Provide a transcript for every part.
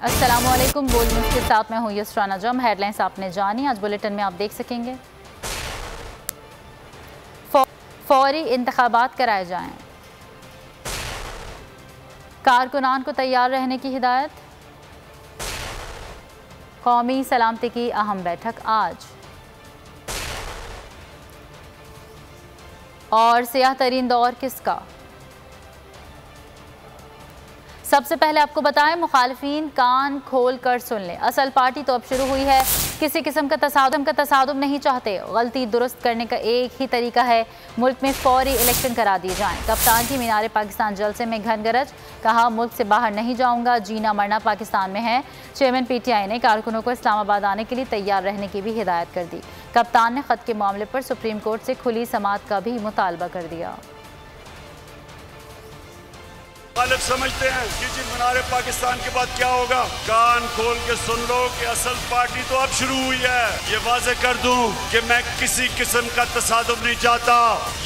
अस्सलामुअलैकुम। बोल न्यूज़ के साथ मैं हूँ यसरा नजम। हेडलाइंस आपने जानी। आज बुलेटिन में आप देख सकेंगे, फौरी इंतखाबात कराए जाएं, कारकुनान को तैयार रहने की हिदायत, कौमी सलामती की अहम बैठक आज, और सियाह तरीन दौर किसका। सबसे पहले आपको बताएं, मुखालिफिन कान खोल कर सुन लें, असल पार्टी तो अब शुरू हुई है। किसी किस्म का तसादुम नहीं चाहते। गलती दुरुस्त करने का एक ही तरीका है, मुल्क में फौरी इलेक्शन करा दिए जाएं। कप्तान की मीनार पाकिस्तान जलसे में घन गरज, कहा मुल्क से बाहर नहीं जाऊंगा, जीना मरना पाकिस्तान में है। चेयरमैन PTI ने कारकुनों को इस्लामाबाद आने के लिए तैयार रहने की भी हिदायत कर दी। कप्तान ने खत के मामले पर सुप्रीम कोर्ट से खुली समाअत का भी मुतालबा कर दिया। मुखालिफ समझते हैं कि जी मीनार पाकिस्तान के बाद क्या होगा। कान खोल के सुन लो कि असल पार्टी तो अब शुरू हुई है। ये वाजे कर दूं कि मैं किसी किस्म का तसादुम नहीं चाहता।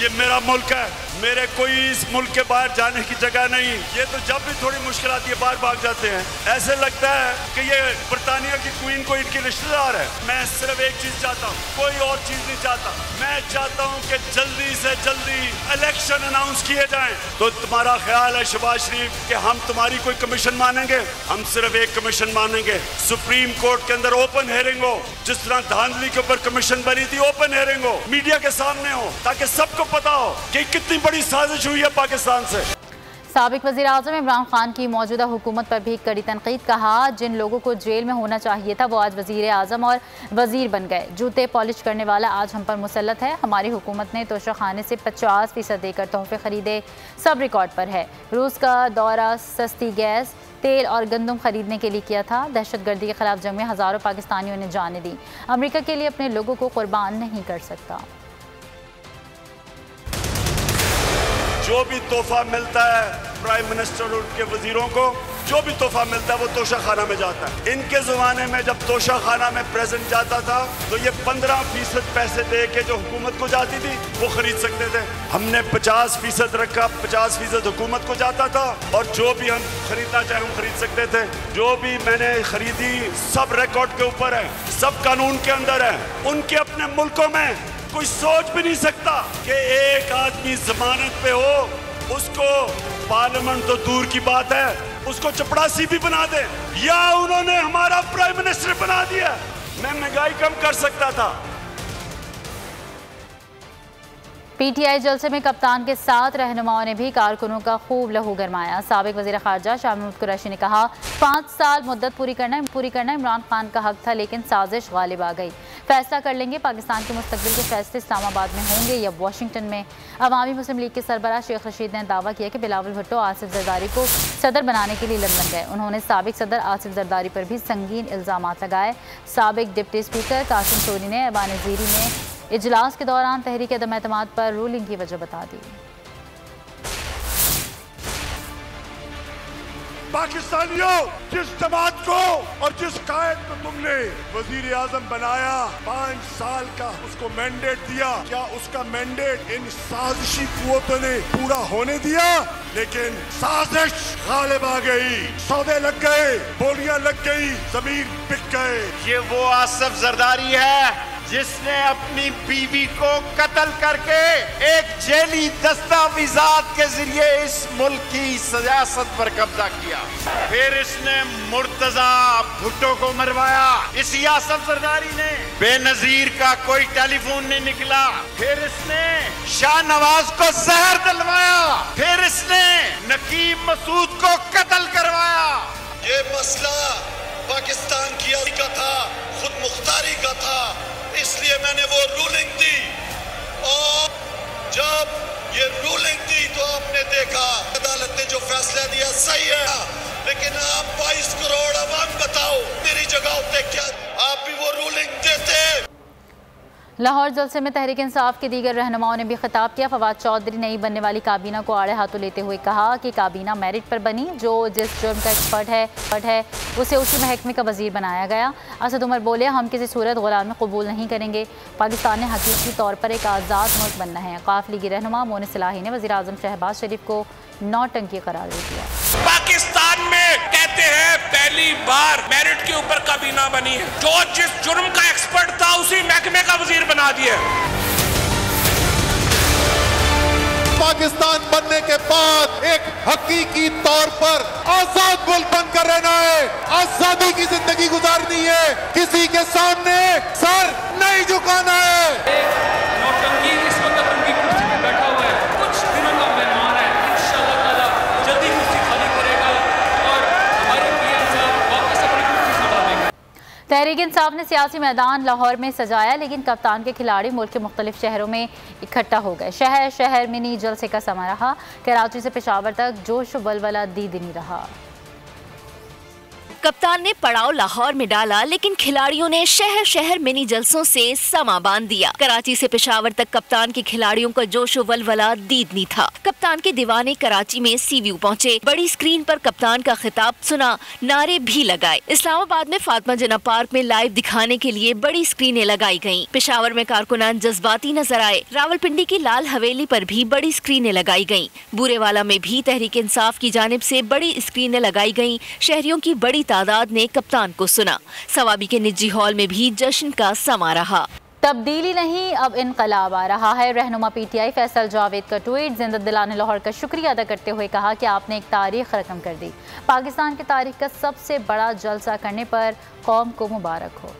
ये मेरा मुल्क है, मेरे कोई इस मुल्क के बाहर जाने की जगह नहीं। ये तो जब भी थोड़ी मुश्किल आती है बाहर भाग जाते हैं। ऐसे लगता है कि ये बरतानिया की क्वीन को इनके रिश्तेदार है। मैं सिर्फ एक चीज चाहता हूँ, कोई और चीज नहीं चाहता। मैं चाहता हूँ कि जल्दी से जल्दी इलेक्शन अनाउंस किए जाएं। तो तुम्हारा ख्याल है शहबाज शरीफ कि हम तुम्हारी कोई कमीशन मानेंगे? हम सिर्फ एक कमीशन मानेंगे, सुप्रीम कोर्ट के अंदर ओपन हेयरिंग हो, जिस तरह धांधली के ऊपर कमीशन बनी थी, ओपन हेयरिंग हो, मीडिया के सामने हो, ताकि सबको पता हो कि कितनी बड़ी साजिश हुई है पाकिस्तान से। साबिक वज़ीर आज़म इमरान खान की मौजूदा हुकूमत पर भी कड़ी तनकीद। कहा जिन लोगों को जेल में होना चाहिए था वो आज वज़ीर आज़म और वज़ीर बन गए। जूते पॉलिश करने वाला आज हम पर मुसल्लत है। हमारी हुकूमत ने तोशाखाने से 50% देकर तोहफे खरीदे, सब रिकॉर्ड पर है। रूस का दौरा सस्ती गैस, तेल और गंदम खरीदने के लिए किया था। दहशतगर्दी के खिलाफ जंग में हज़ारों पाकिस्तानियों ने जानें दी। अमेरिका के लिए अपने लोगों को कुर्बान नहीं कर सकता। जो भी तोहफा मिलता है प्राइम मिनिस्टर और उनके वजीरों को, जो भी तोहफा मिलता है वो तोशाखाना में जाता है। इनके ज़माने में जब तोशाखाना में प्रेजेंट जाता था तो ये 15% पैसे दे के जो हुकूमत को जाती थी वो खरीद सकते थे। हमने 50% रखा, 50% हुकूमत को जाता था, और जो भी हम खरीदना चाहे हम खरीद सकते थे। जो भी मैंने खरीदी सब रिकॉर्ड के ऊपर है, सब कानून के अंदर है। उनके अपने मुल्कों में कोई सोच भी नहीं सकता कि एक आदमी जमानत पे हो, उसको पार्लियामेंट तो दूर की बात है, उसको चपड़ासी भी बना दे, या उन्होंने हमारा प्राइम मिनिस्टर बना दिया। मैं महंगाई कम कर सकता था। PTI जलसे में कप्तान के साथ रहनुमाओं ने भी कारकुनों का खूब लहू गरमाया। साबिक वज़ीर ख़ारजा शाह महमूद कुरैशी ने कहा 5 साल मुद्दत पूरी करना इमरान खान का हक था, लेकिन साजिश गालिब आ गई। फैसला कर लेंगे, पाकिस्तान के मुस्तकबिल के फैसले इस्लामाबाद में होंगे या वाशिंगटन में। अवामी मुस्लिम लीग के सरबराह शेख रशीद ने दावा किया कि बिलावल भुट्टो आसिफ जरदारी को सदर बनाने के लिए लंदन गए। उन्होंने साबिक सदर आसिफ जरदारी पर भी संगीन इल्ज़ामात लगाए। साबिक डिप्टी स्पीकर कासिम सोनी ने ऐवान ज़ीरी में इजलास के दौरान तहरीक अदम एतमाद पर रूलिंग की वजह बता दी। पाकिस्तानियों, जिस जमात को और जिस कायद को तुमने वजीर आजम बनाया, 5 साल का उसको मैंडेट दिया, क्या उसका मैंडेट इन साजिशी कुव्वतों ने पूरा होने दिया? लेकिन साजिश गालिब आ गई, सौदे लग गए, बोलियां लग गई, जमीन बिक गए। ये वो आसिफ जरदारी है जिसने अपनी बीवी को कत्ल करके एक जेली दस्तावेजात के जरिए इस मुल्क की सियासत पर कब्जा किया। फिर इसने मुर्तजा भुट्टो को मरवाया। इस आसिफ जरदारी ने बेनजीर का कोई टेलीफोन नहीं निकला। फिर इसने शाहनवाज को जहर दिलवाया। फिर इसने नकीब मसूद को कत्ल करवाया। ये मसला पाकिस्तान की का था, खुद मुख्तारी का था, इसलिए मैंने वो रूलिंग दी। और जब ये रूलिंग दी तो आपने देखा अदालत ने जो फैसला दिया सही है, लेकिन आप 22 करोड़ अवाम बताओ मेरी जगह होते क्या आप भी वो रूलिंग देते? लाहौर जलसे में तहरीक इंसाफ के दीगर रहनुमाओं ने भी खिताब किया। फवाद चौधरी नई बनने वाली काबीना को आड़े हाथों लेते हुए कहा कि काबीना मेरिट पर बनी, जो जिस जुर्म का एक्सपर्ट है उसे उसी महकमे का वजीर बनाया गया। असद उमर बोले हम किसी सूरत गुलामी कबूल नहीं करेंगे। पाकिस्तान ने हकीकी तौर पर एक आज़ाद मुल्क बनना है। काफ लीगी रहनुमा मोन सलाही ने वज़ीर आज़म शहबाज शरीफ को नौटंकी करार दे दिया। पाकिस्तान में कहते हैं पहली बार मेरिट के ऊपर काबीना बनी है। जो जिस जुर्म का एक्सपर्ट था उसी महकमे का वजीर बना दिया। पाकिस्तान बनने के बाद एक हकीकी तौर पर आजाद मुल्क बनकर रहना है, आजादी की जिंदगी गुजारनी है, किसी के सामने सर नहीं झुकाना है। नौटंकी इस वक्त उनकी कुर्सी पे बैठा हुआ है, कुछ दिनों का मेहमान है, इंशाअल्लाह ताला जल्दी कुर्सी खाली करेगा और हमारे पीएम साहब वापस अपनी कुर्सी संभालेंगे। तहरीक इंसाफ ने सियासी मैदान लाहौर में सजाया, लेकिन कप्तान के खिलाड़ी मुल्क के मुख्तलिफ शहरों में इकट्ठा हो गए। शहर शहर मिनी जलसे का समा रहा। कराची से पेशावर तक जोश वलवला दीदनी रहा। कप्तान ने पड़ाव लाहौर में डाला, लेकिन खिलाड़ियों ने शहर शहर मिनी जलसों से समा बांध दिया। कराची से पेशावर तक कप्तान के खिलाड़ियों का जोश वलवला दीदनी था। कप्तान के दीवाने कराची में सीव्यू पहुंचे, बड़ी स्क्रीन पर कप्तान का खिताब सुना, नारे भी लगाए। इस्लामाबाद में फातिमा जिन्ना पार्क में लाइव दिखाने के लिए बड़ी स्क्रीनें लगाई गयी। पेशावर में कारकुनान जज्बाती नजर आए। रावलपिंडी की लाल हवेली पर भी बड़ी स्क्रीनें लगाई गयी। बूरेवाला में भी तहरीक इंसाफ की जानिब से बड़ी स्क्रीनें लगाई गयी। शहरियों की बड़ी तादाद ने कप्तान को सुना। सवाबी के निजी हॉल में भी जश्न का समा रहा। तब्दीली नहीं, अब इनकलाब आ रहा है। रहनुमा पीटीआई फैसल जावेद का ट्वीट। जिंदा दिलाने लाहौर का शुक्रिया अदा करते हुए कहा कि आपने एक तारीख रकम कर दी। पाकिस्तान की तारीख का सबसे बड़ा जलसा करने पर कौम को मुबारक हो।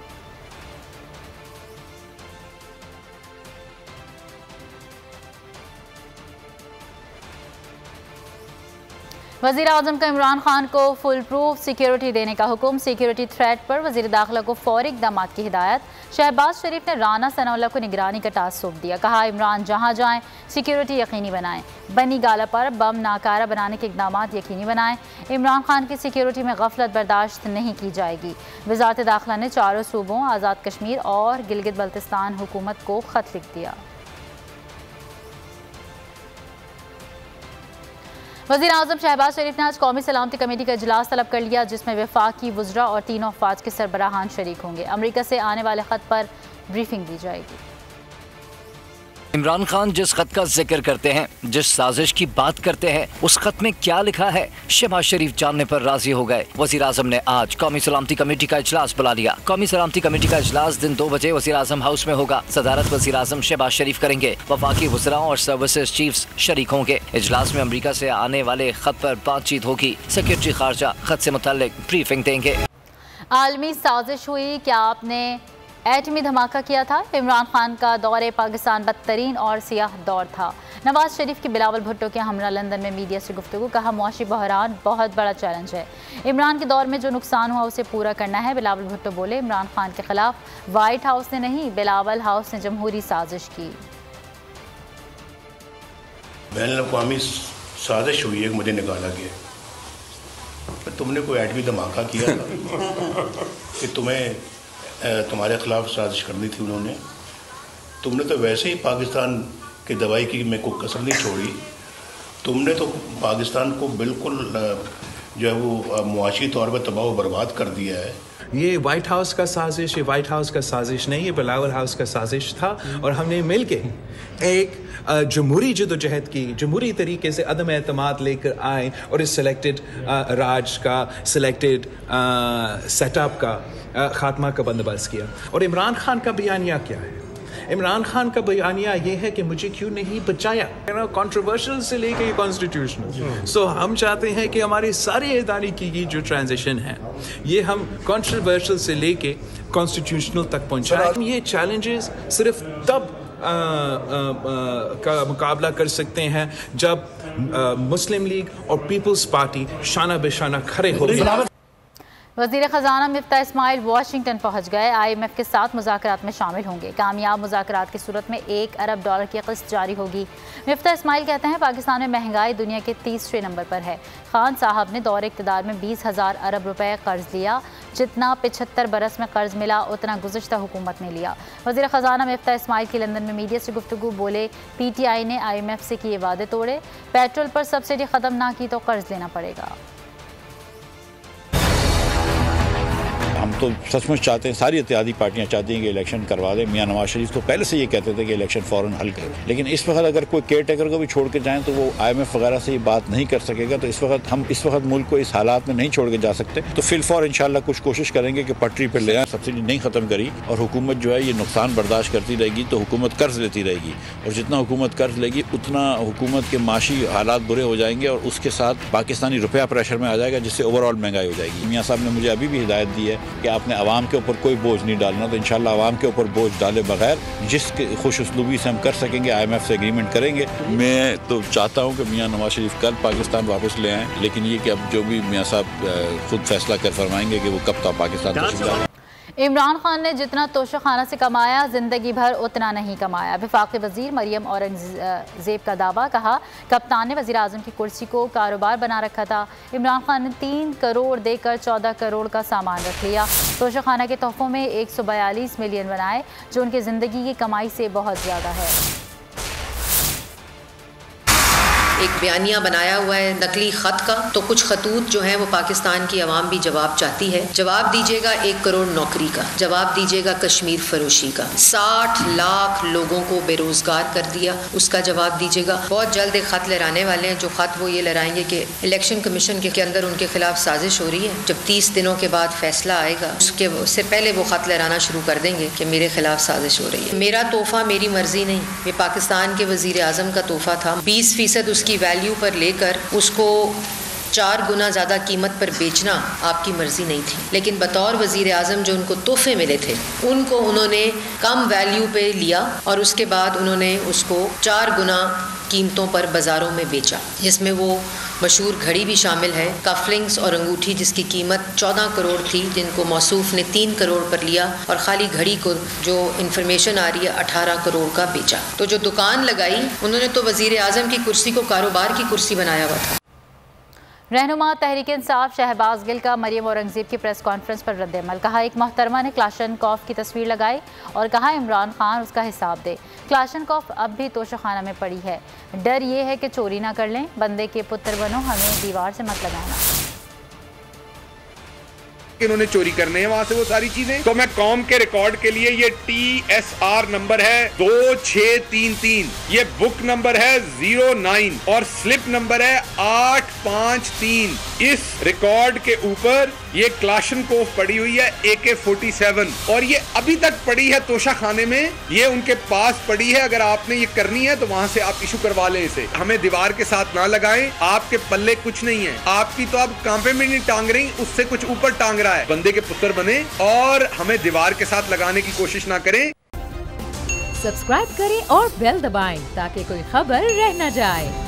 वज़ीर आज़म का इमरान खान को फुल प्रूफ सिक्योरिटी देने का हुक्म। सिक्योरिटी थ्रेट पर वज़ीर दाखिला को फौरी इक़दाम की हिदायत। शहबाज शरीफ ने राना सनाउल्लाह को निगरानी का टास्क सौंप दिया। कहा इमरान जहां जाएं सिक्योरिटी यकीनी बनाएं। बनी गाला पर बम नाकारा बनाने के इक़दाम यकीनी बनाएं। इमरान खान की सिक्योरिटी में गफलत बर्दाश्त नहीं की जाएगी। वज़ारत दाखिला ने चारों सूबों आज़ाद कश्मीर और गिलगित बल्तिस्तान हुकूमत को ख़त लिख दिया। वज़ीर आज़म शहबाज शरीफ ने आज कौमी सलामती कमेटी का इजलास तलब कर लिया, जिसमें वफाकी वुज़रा और तीनों अफवाज के सरबराहान शरीक होंगे। अमरीका से आने वाले ख़त पर ब्रीफिंग दी जाएगी। इमरान खान जिस खत का जिक्र करते हैं, जिस साजिश की बात करते हैं, उस खत में क्या लिखा है, शहबाज शरीफ जानने पर राजी हो गए। वज़ीर आज़म ने आज कौमी सलामती कमेटी का इजलास बुला लिया। कौमी सलामती कमेटी का इजलास दिन 2 बजे वज़ीर आज़म हाउस में होगा। सदारत वज़ीर आज़म शहबाज शरीफ करेंगे। वफाकी वज़राओं और सर्विसेज चीफ्स शरीक होंगे। इजलास में अमरीका से आने वाले खत पर बातचीत होगी। सेक्रेटरी खारजा खत से मुताल्लिक ब्रीफिंग देंगे। आलमी साजिश हुई, क्या आपने एटमी धमाका किया था? इमरान खान का दौरे पाकिस्तान बदतरीन और सियाह दौर था। नवाज शरीफ की बिलावल भुट्टो के हमरा लंदन में मीडिया से गुफ्तगू। कहा मुआशी बहरान बहुत बड़ा चैलेंज है। इमरान के दौर में जो नुकसान हुआ उसे पूरा करना है। बिलावल भुट्टो बोले इमरान खान के खिलाफ वाइट हाउस ने नहीं, बिलावल हाउस ने जमहूरी साजिश की। बैनुल-अक़वामी साजिश हुई है, मुझे निकाला गया। तुमने कोई एटमी धमाका किया था कि तुम्हें तुम्हारे खिलाफ साजिश करनी थी उन्होंने। तुमने तो वैसे ही पाकिस्तान की दवाई की में कोई कसर नहीं छोड़ी। तुमने तो पाकिस्तान को बिल्कुल जो है वो मुआशी तौर पर तबाह व बर्बाद कर दिया है। ये वाइट हाउस का साजिश, ये वाइट हाउस का साजिश नहीं, ये बिलावल हाउस का साजिश था। और हमने मिल के एक जमहूरी जदोजहद की, जमहूरी तरीके से अदम एतमाद लेकर आए और इस सिलेक्टेड राज का, सिलेक्टेड सेटअप का खात्मा का बंदोबस्त किया। और इमरान खान का बयानिया क्या है? इमरान खान का बयानिया ये है कि मुझे क्यों नहीं बचाया। कंट्रोवर्शियल से लेके कॉन्स्टिट्यूशनल। सो हम चाहते हैं कि हमारी सारी इदारे की जो ट्रांजिशन है ये हम कंट्रोवर्शियल से लेके कॉन्स्टिट्यूशनल तक पहुंचाएं। ये चैलेंजेस सिर्फ तब का मुकाबला कर सकते हैं जब मुस्लिम लीग और पीपल्स पार्टी शाना बेशाना खड़े होंगे। वज़ीर ख़ज़ाना मिफ्ता इस्माइल वाशिंगटन पहुँच गए। IMF के साथ मुज़ाकरात में शामिल होंगे। कामयाब मुज़ाकरात की सूरत में $1 अरब की क़िस्त जारी होगी। मिफ्ता इस्माइल कहते हैं पाकिस्तान में महंगाई दुनिया के 30वें नंबर पर है। खान साहब ने दौरे इक़्तिदार में 20,000 अरब रुपए कर्ज लिया। जितना 75 बरस में कर्ज मिला उतना गुज़श्ता हुकूमत ने लिया। वज़ीर ख़ज़ाना मिफ्ता इस्माइल की लंदन में मीडिया से गुफ्तगू। बोले PTI ने IMF से किए वादे तोड़े। पेट्रोल पर सब्सिडी ख़त्म ना की तो कर्ज लेना पड़ेगा। हम तो सचमुच चाहते हैं, सारी इत्तेहादी पार्टियां चाहती हैं कि इलेक्शन करवा दें। मियां नवाज शरीफ तो पहले से ये कहते थे कि इलेक्शन फ़ौरन हल करें, लेकिन इस वक्त अगर कोई केयर टेकर को भी छोड़ के जाएं तो वो IMF वगैरह से ये बात नहीं कर सकेगा। तो इस वक्त मुल्क को इस हालात में नहीं छोड़ के जा सकते। तो फिलफौर इंशाल्लाह कुछ कोशिश करेंगे कि पटरी पर ले आए। सब्सिडी नहीं ख़त्म करी और हुकूमत जो है ये नुकसान बर्दाश्त करती रहेगी तो हुकूमत कर्ज लेती रहेगी, और जितना हुकूमत कर्ज लेगी उतना हुकूमत के माशी हालात बुरे हो जाएंगे और उसके साथ पाकिस्तानी रुपया प्रेशर में आ जाएगा, जिससे ओवरऑल महंगाई हो जाएगी। मियाँ साहब ने मुझे अभी भी हिदायत दी है कि आपने आवाम के ऊपर कोई बोझ नहीं डालना, तो इंशाल्लाह आवाम के ऊपर बोझ डाले बगैर जिस खुश उसलूबी से हम कर सकेंगे IMF से एग्रीमेंट करेंगे। मैं तो चाहता हूँ कि मियाँ नवाज शरीफ कल पाकिस्तान वापस ले आएँ, लेकिन ये कि अब जो भी मियाँ साहब खुद फैसला कर फरमाएंगे कि वो कब तक पाकिस्तान तशरीफ लाएं। इमरान खान ने जितना तोशाखाना से कमाया जिंदगी भर उतना नहीं कमाया। वफाकी वजीर मरियम औरंगजेब का दावा, कहा कप्तान ने वजीर आजम की कुर्सी को कारोबार बना रखा था। इमरान खान ने 3 करोड़ देकर 14 करोड़ का सामान रख लिया। तोशाखाना के तोहफों में 142 मिलियन बनाए, जो उनकी ज़िंदगी की कमाई से बहुत ज़्यादा है। एक बयानिया बनाया हुआ है नकली खत का, तो कुछ खतूत जो है वो पाकिस्तान की आवाम भी जवाब चाहती है। जवाब दीजिएगा 1 करोड़ नौकरी का, जवाब दीजिएगा कश्मीर फरोशी का, 60 लाख लोगों को बेरोजगार कर दिया उसका जवाब दीजिएगा। बहुत जल्द एक खत लहराने वाले हैं, जो खत वो ये लहराएंगे कि इलेक्शन कमीशन के अंदर उनके खिलाफ साजिश हो रही है। जब 30 दिनों के बाद फैसला आएगा उससे पहले वो खत लहराना शुरू कर देंगे कि मेरे खिलाफ साजिश हो रही है। मेरा तोहफा मेरी मर्जी नहीं, ये पाकिस्तान के वजीर आजम का तोहफा था। 20% उसकी वैल्यू पर लेकर उसको 4 गुना ज़्यादा कीमत पर बेचना आपकी मर्जी नहीं थी, लेकिन बतौर वजीर आज़म जो उनको तोहफे मिले थे उनको उन्होंने कम वैल्यू पे लिया और उसके बाद उन्होंने उसको 4 गुना कीमतों पर बाज़ारों में बेचा, जिसमें वो मशहूर घड़ी भी शामिल है, कफलिंग्स और अंगूठी जिसकी कीमत 14 करोड़ थी, जिनको मौसूफ ने 3 करोड़ पर लिया और खाली घड़ी को जो इन्फॉर्मेशन आ रही है 18 करोड़ का बेचा। तो जो दुकान लगाई उन्होंने तो वजीर आज़म की कुर्सी को कारोबार की कुर्सी बनाया हुआ था। रहनुमा तहरीक इंसाफ शहबाज गिल का मरियम औरंगजेब की प्रेस कॉन्फ्रेंस पर रद्द-ए-अमल। कहा एक मोहतरमा ने क्लाशनकॉफ की तस्वीर लगाई और कहा इमरान खान उसका हिसाब दे। क्लाशनकॉफ अब भी तोशाखाना में पड़ी है, डर ये है कि चोरी ना कर लें। बंदे के पुत्र बनो, हमें दीवार से मत लगाना। इन्होंने चोरी करने हैं वहां से वो सारी चीजें। तो मैं कौम के रिकॉर्ड के लिए ये TSR नंबर है 2633, ये बुक नंबर है 09 और स्लिप नंबर है 853। इस रिकॉर्ड के ऊपर ये क्लाशनकोफ पड़ी हुई है AK-47 और ये अभी तक पड़ी है तोशाखाने में, ये उनके पास पड़ी है। अगर आपने ये करनी है तो वहां से आप इशू करवा लें इसे, हमें दीवार के साथ ना लगाएं। आपके पल्ले कुछ नहीं है, आपकी तो आप कांपे में नहीं टांग रही, उससे कुछ ऊपर टांग रहा है। बंदे के पुत्र बने और हमें दीवार के साथ लगाने की कोशिश ना करें। सब्सक्राइब करें और बेल दबाएं ताकि कोई खबर रह न जाए।